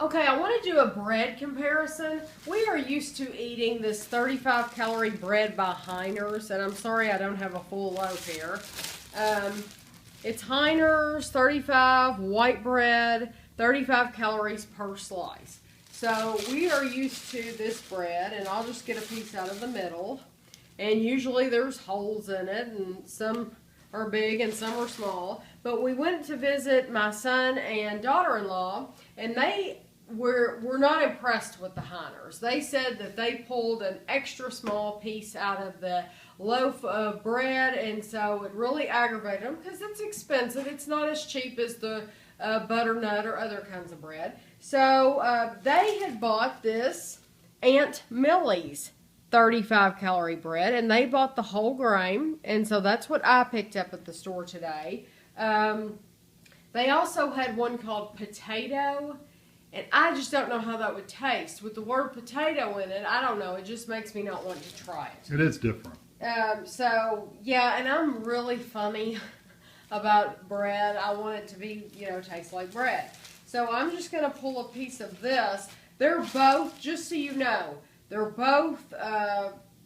Okay, I want to do a bread comparison. We are used to eating this 35 calorie bread by Heiner's, and I'm sorry I don't have a full loaf here. It's Heiner's 35 white bread, 35 calories per slice. So we are used to this bread, and I'll just get a piece out of the middle. And usually there's holes in it, and some are big and some are small. But we went to visit my son and daughter-in-law, and they were not impressed with the Heiners. They said that they pulled an extra small piece out of the loaf of bread, and so it really aggravated them because it's expensive. It's not as cheap as the butternut or other kinds of bread. So they had bought this Aunt Millie's 35 calorie bread, and they bought the whole grain, and so that's what I picked up at the store today. They also had one called potato, and I just don't know how that would taste. With the word potato in it, I don't know. It just makes me not want to try it. It is different. So, yeah, and I'm really funny about bread. I want it to be, taste like bread. So I'm just going to pull a piece of this. They're both, just so you know, they're both,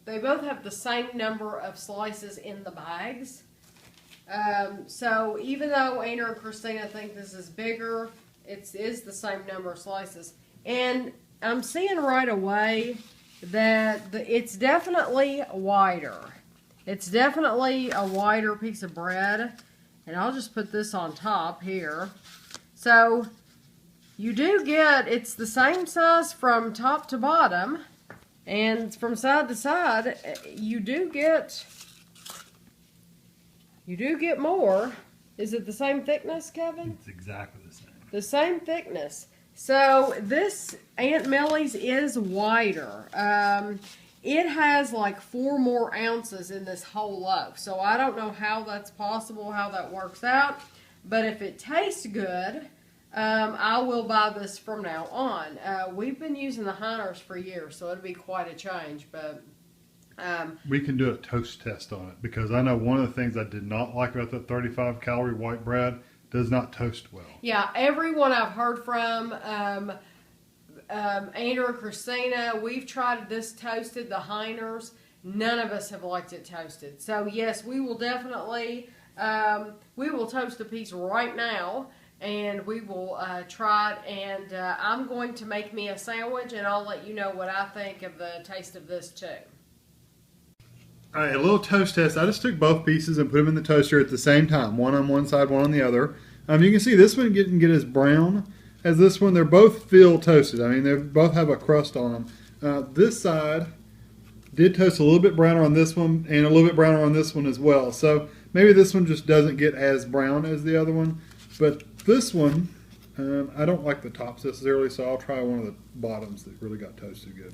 they both have the same number of slices in the bags. So even though Heiner and Christina think this is bigger, it is the same number of slices. And I'm seeing right away that it's definitely wider. It's definitely a wider piece of bread. And I'll just put this on top here. So you do get, it's the same size from top to bottom. And from side to side, you do get more. Is it the same thickness, Kevin? It's exactly the same. The same thickness. So this Aunt Millie's is wider. It has like 4 more ounces in this whole loaf. So I don't know how that's possible, how that works out. But if it tastes good, I will buy this from now on. We've been using the Heiners for years, so it'll be quite a change. But we can do a toast test on it, because I know one of the things I did not like about that 35 calorie white bread does not toast well. Yeah, everyone I've heard from, Heiner and Christina, we've tried this toasted, the Heiners. None of us have liked it toasted. So yes, we will definitely, we will toast a piece right now, and we will try it. And I'm going to make me a sandwich, and I'll let you know what I think of the taste of this too. All right, a little toast test. I just took both pieces and put them in the toaster at the same time, one on one side, one on the other. You can see this one didn't get as brown as this one. They're both feel toasted. I mean, they both have a crust on them. This side did toast a little bit browner on this one, and a little bit browner on this one as well. So maybe this one just doesn't get as brown as the other one. But this one, I don't like the tops necessarily, so I'll try one of the bottoms that really got toasted good.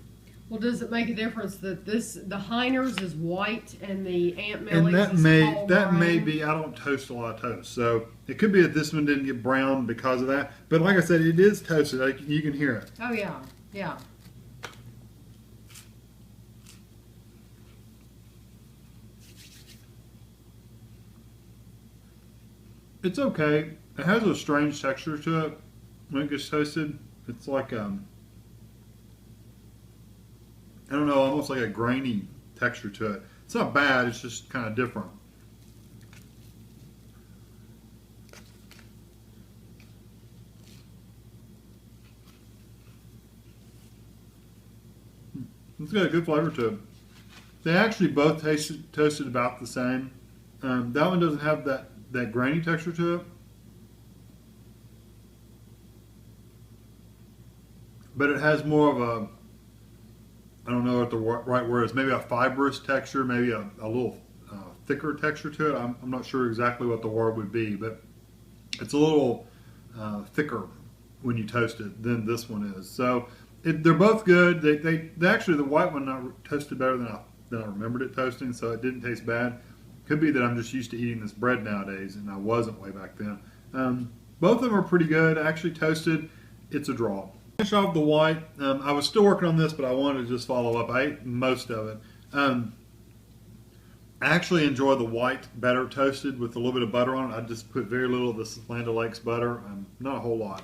Well, does it make a difference that the Heiner's is white and the Aunt Millie's and that is may brown? be, I don't toast a lot of toast, so it could be that this one didn't get brown because of that. But like I said, it is toasted. You can hear it. Oh yeah, yeah. It's okay. It has a strange texture to it when it gets toasted. It's like I don't know, almost like a grainy texture to it. It's not bad, it's just kind of different. It's got a good flavor to it. They actually both toasted about the same. That one doesn't have that grainy texture to it. But it has more of a, I don't know what the right word is, maybe a fibrous texture, maybe a little thicker texture to it. I'm not sure exactly what the word would be, but it's a little thicker when you toast it than this one is. So they're both good. They actually, the white one toasted better than I remembered it toasting, so it didn't taste bad. Could be that I'm just used to eating this bread nowadays, and I wasn't way back then. Both of them are pretty good. Actually toasted, it's a draw. Finish off the white. I was still working on this, but I wanted to just follow up. I ate most of it. I actually enjoy the white better toasted with a little bit of butter on it. I just put very little of this Land O'Lakes butter, not a whole lot.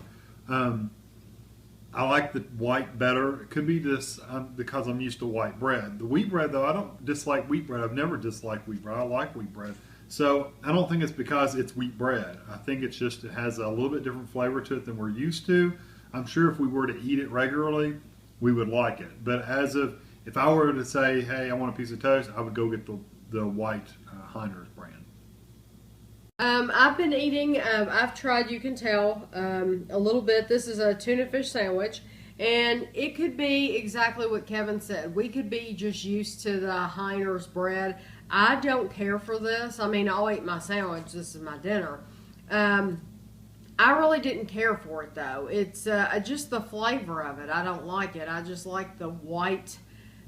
I like the white better. It could be just because I'm used to white bread. The wheat bread, though, I don't dislike wheat bread. I've never disliked wheat bread. I like wheat bread. So I don't think it's because it's wheat bread. I think it's just it has a little bit different flavor to it than we're used to. I'm sure if we were to eat it regularly, we would like it. But if I were to say, hey, I want a piece of toast, I would go get the white Heiner's brand. I've been eating, I've tried, you can tell, a little bit. This is a tuna fish sandwich, and it could be exactly what Kevin said. We could be just used to the Heiner's bread. I don't care for this. I mean, I'll eat my sandwich. This is my dinner. I really didn't care for it, though. It's just the flavor of it. I don't like it. I just like the white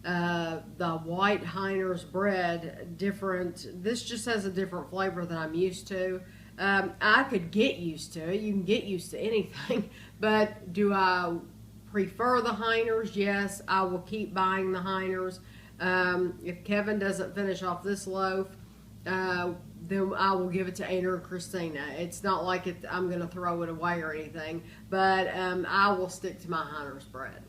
Heiner's bread different. This just has a different flavor than I'm used to. I could get used to it. You can get used to anything, but do I prefer the Heiner's? Yes, I will keep buying the Heiner's. If Kevin doesn't finish off this loaf, then I will give it to Aunt or Christina. It's not like I'm going to throw it away or anything, but I will stick to my Heiner's bread.